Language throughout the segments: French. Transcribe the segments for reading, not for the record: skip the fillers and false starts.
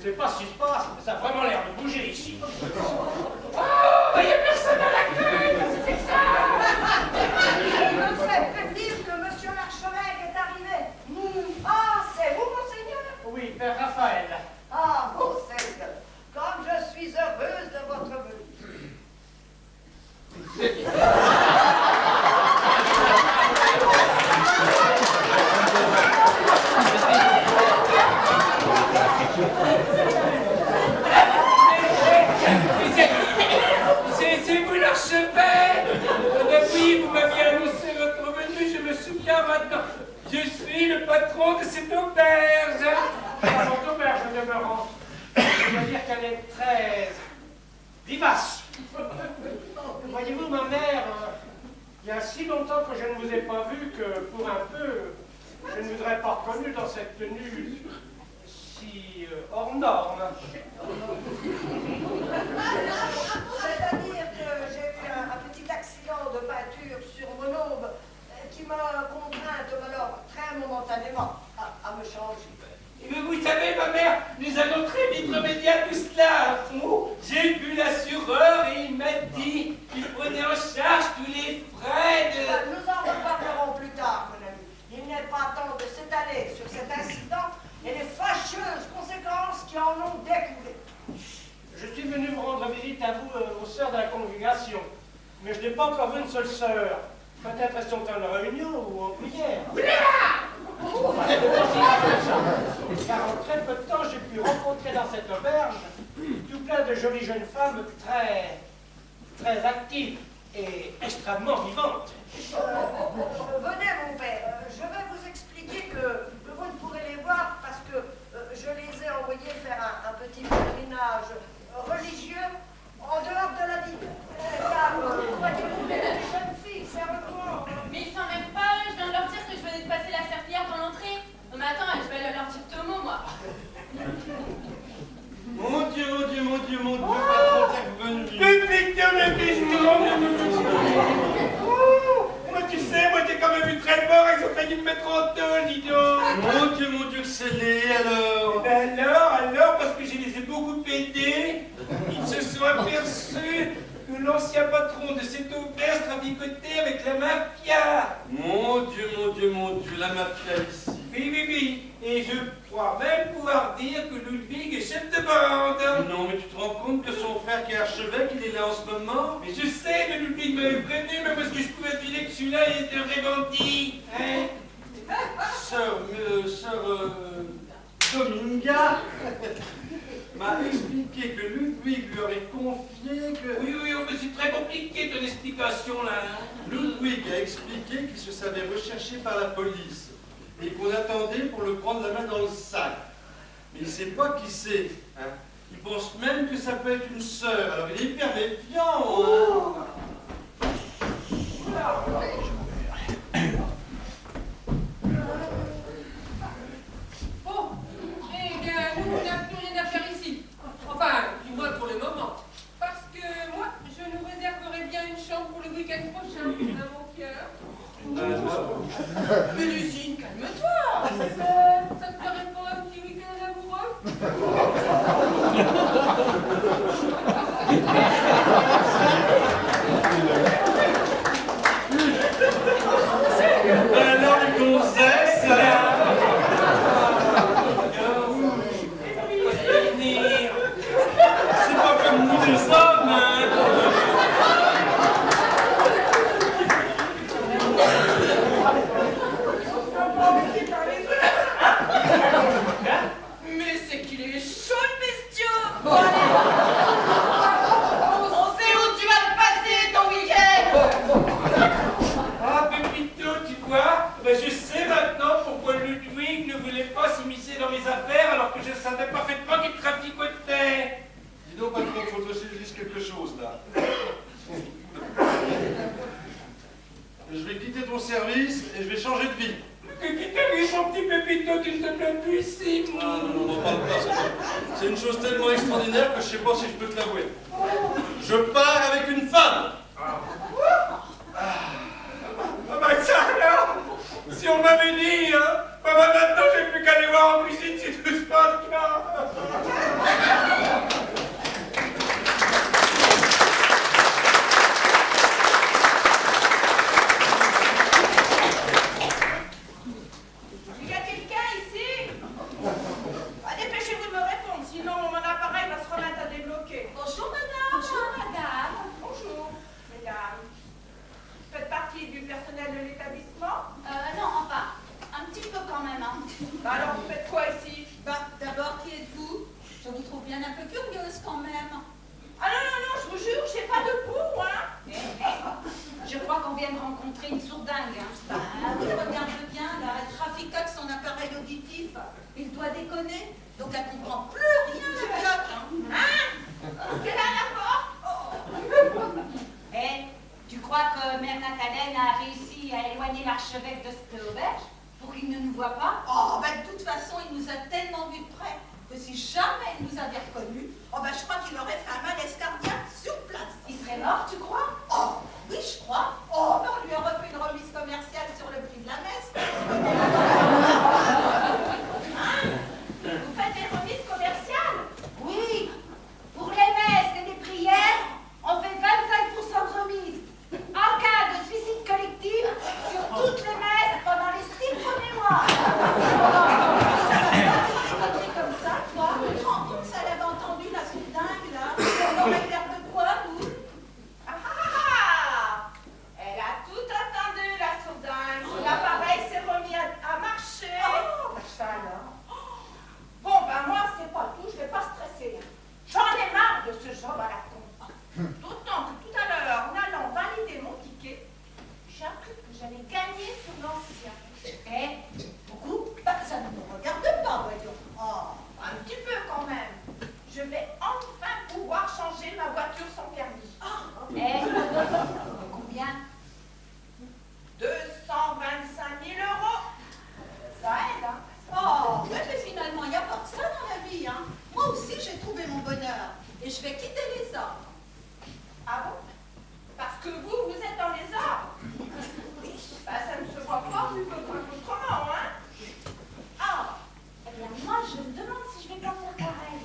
Je sais pas ce qui se passe, mais ça a vraiment l'air de bouger ici. Oh, il n'y a personne à l'accueil. C'est ça. Je me fais prévenir que monsieur l'archevêque est arrivé. Ah, c'est vous, monseigneur? Oui, Père Raphaël. Ah, monseigneur, comme je suis heureuse de votre venue. C'est vous l'archevêque. Oui, vous m'aviez annoncé votre venue, je me souviens maintenant. Je suis le patron de cette auberge. Votre auberge demeurant, je dois dire qu'elle est très vivace. Voyez-vous, ma mère, il y a si longtemps que je ne vous ai pas vu que, pour un peu, je ne vous aurais pas reconnu dans cette tenue si hors norme. C'est-à-dire que j'ai eu un petit accident de peinture sur mon aube qui m'a contrainte, alors très momentanément, à me changer. Mais vous savez, ma mère, nous allons très vite remédier à tout cela. J'ai vu l'assureur et il m'a dit qu'il prenait en charge tous les frais de... Nous en reparlerons plus tard, mon ami. Il n'est pas temps de s'étaler sur cet incident et les fâcheuses conséquences qui en ont découlé. Je suis venu vous rendre visite à vous, aux sœurs de la congrégation, mais je n'ai pas encore vu une seule sœur. Peut-être elles sont en réunion ou en prière. Enfin, je ne sais pas si c'est ça. Car en très peu de temps, j'ai pu rencontrer dans cette auberge tout plein de jolies jeunes femmes très actives et extrêmement vivantes. Venez, mon père, je vais vous expliquer que vous ne pourrez les voir parce que je les ai envoyés faire un petit pèlerinage religieux en dehors de la ville. Car, voyez-vous, les jeunes filles, c'est un peu moins. Mais ils s'en mêlent pas, je viens de leur dire que je venais de passer la serpillière dans l'entrée. Non mais attends, je vais leur dire deux mots, moi. Mon Dieu, patron, t'es revenu. Moi, tu sais, moi, j'ai quand même eu très peur, ils ont failli me mettre en tôle, dis donc. Mon Dieu, que c'est laid, alors. Alors, parce que je les ai beaucoup aidés, ils se sont aperçus que l'ancien patron de cette auberge traficotait avec la mafia. Mon Dieu, la mafia ici. Oui. Et je crois même pouvoir dire que Ludwig est chef de bande. Non, mais tu te rends compte que son frère qui est archevêque, il est là en ce moment? Mais je sais, mais Ludwig m'avait prévenu, mais parce que je pouvais deviner que celui-là, il était un vrai bandit. Hein? Sœur Dominga m'a expliqué que Ludwig lui aurait confié que... Oui, mais c'est très compliqué ton explication, là. Hein? Ludwig a expliqué qu'il se savait recherché par la police et qu'on attendait pour le prendre la main dans le sac. Mais il ne sait pas qui c'est. Hein. Il pense même que ça peut être une sœur. Alors il est hyper méfiant. Hein. Bon, eh bien, nous, on n'a plus rien à faire ici. Enfin, du moins pour le moment. Parce que moi, je nous réserverai bien une chambre pour le week-end prochain, à mon cœur. Mais Lucine, calme-toi. Ça te plairait pas un petit week-end amoureux? Alors les gonzesses, c'est pas comme nous les hommes, hein. Mais c'est qu'il est chaud, le bestiau. Bon, allez. On sait où tu vas le passer, ton week-end. Ah, Pépito, tu vois, ben, je sais maintenant pourquoi Ludwig ne voulait pas s'immiscer dans mes affaires alors que je savais parfaitement qu'il traficotait. Dis donc, patron, faut que je dise quelque chose, là. Je vais quitter ton service et je vais changer de vie. Quitte mon petit Pépito, tu ne te plains plus ici. Ah, non, on n'en parle pas. C'est une chose tellement extraordinaire que je ne sais pas si je peux te l'avouer. Je pars avec une femme. Ah bah ça alors, si on m'avait dit, hein, bah maintenant j'ai plus qu'à aller voir en cuisine si tout se passe bien. rencontré une sourdingue. Hein. Ah oui, regarde bien, là, elle traficote son appareil auditif. Il doit déconner, donc elle comprend plus rien, la vieille. Hein? C'est la porte. Eh, tu crois que Mère Nathalène a réussi à éloigner l'archevêque de cette auberge pour qu'il ne nous voit pas? Oh, ben de toute façon, il nous a tellement vus de près que si jamais il nous avait reconnus, oh ben je crois qu'il aurait fait un malaise cardiaque sur place. Il serait mort, tu crois? Oh, oui, je crois. Oh, mais on lui a refait une remise commerciale sur le prix de la messe. Hein? Vous faites des remises commerciales? Oui. Pour les messes et les prières, on fait 25% de remise. En cas de suicide collectif, sur toutes les messes pendant les 6 premiers mois. Comme ça, toi, tu te rends compte, ça elle avait entendu la sourdingue, là. On aurait l'air de quoi, nous? Elle a tout entendu, la sourdingue. Son appareil s'est remis à marcher. Oh, Ça alors. Bon, ben moi, c'est pas tout, je vais pas stresser. J'en ai marre de ce job à la con. D'autant que tout à l'heure, en allant valider mon ticket, j'ai appris que j'allais gagner sur l'ancien. Eh, beaucoup? Bah, ça ne nous regarde pas, voyons. Oh. un petit peu quand même. Je vais enfin pouvoir changer ma voiture sans permis. Eh, combien? 225 000 €. Ça aide, hein? Oh, ouais, mais finalement, il n'y a pas que ça dans la vie, hein. Moi aussi, j'ai trouvé mon bonheur. Et je vais quitter les arbres. Ah bon? Parce que vous êtes dans les arbres? Oui. Bah, ça ne se voit pas plus que autrement, hein? Ah, eh bien, moi, je me demande si je vais pas faire pareil.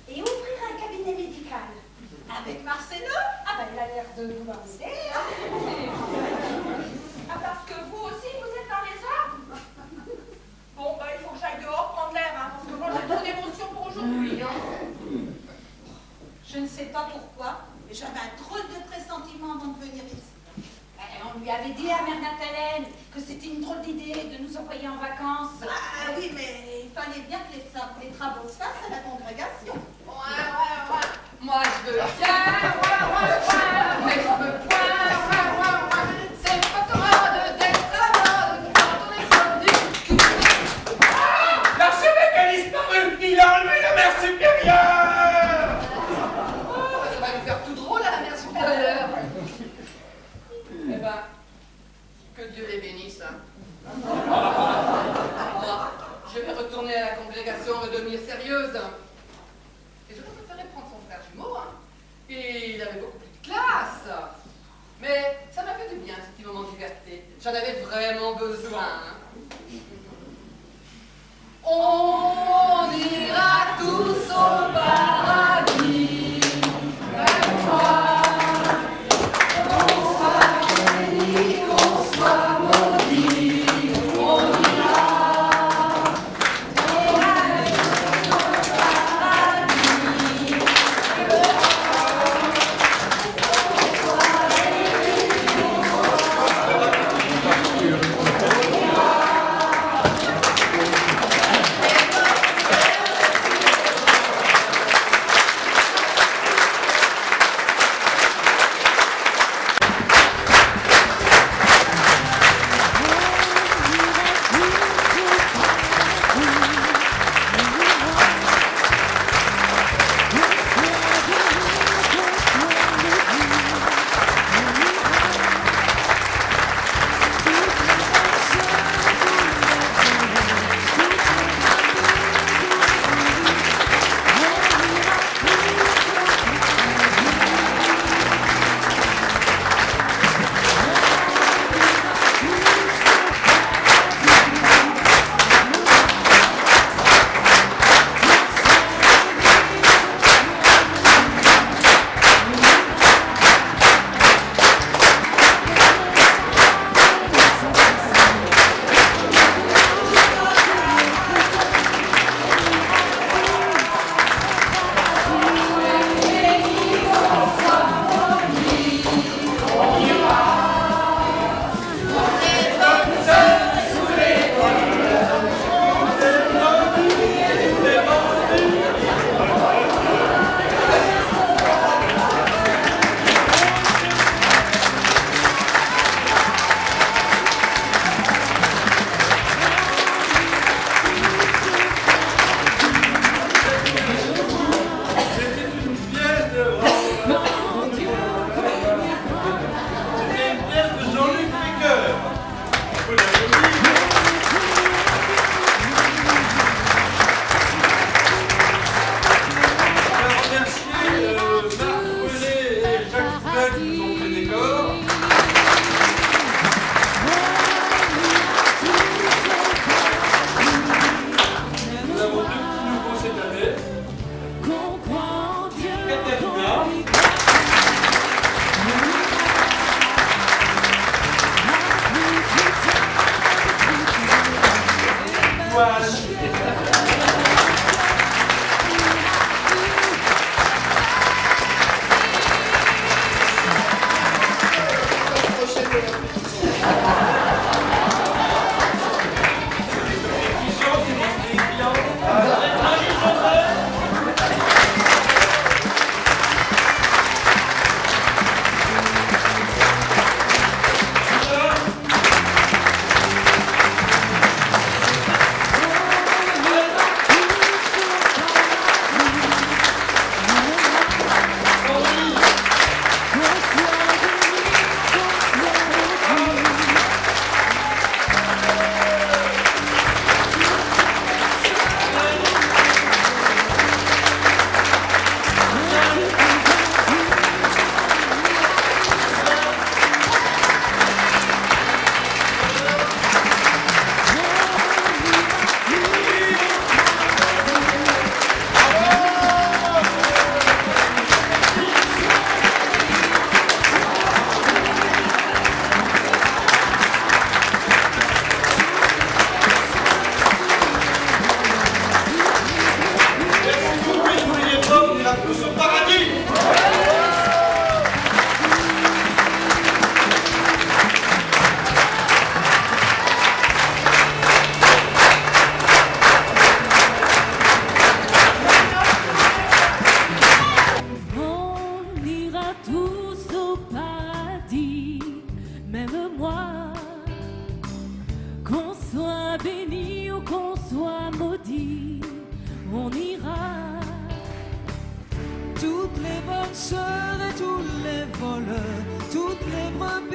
Et ouvrir un cabinet médical. Avec Marcelo? Ah, ben, il a l'air de vouloir m'aider, hein? Ah, parce que vous aussi, vous êtes dans les arbres? Bon, bah, il faut que j'aille dehors prendre l'air, hein, parce que moi, j'ai trop d'émotions pour aujourd'hui, hein. Je ne sais pas pourquoi, mais j'avais un drôle de pressentiment avant de venir ici. On lui avait dit à Mère Nathalène que c'était une drôle d'idée de nous envoyer en vacances. Ah oui, mais il fallait bien que les travaux se fassent à la congrégation. Ouais. Moi, je veux bien, mais je veux point, c'est pas camarade d'extrême, quand on est comme du cul. L'archevêque a disparu. Il a enlevé la mère supérieure. Ça va lui faire tout drôle à la mère supérieure. Eh ben, que Dieu les bénisse. Hein. Moi, je vais retourner à la congrégation redevenir sérieuse. Et je préférais prendre son frère jumeau, hein. Et il avait beaucoup plus de classe. Mais ça m'a fait du bien, ce petit moment de liberté. J'en avais vraiment besoin. Hein. On ira tous au paradis. Avec moi. béni ou qu'on soit maudit, on ira. Toutes les bonnes sœurs et tous les voleurs, toutes les brebis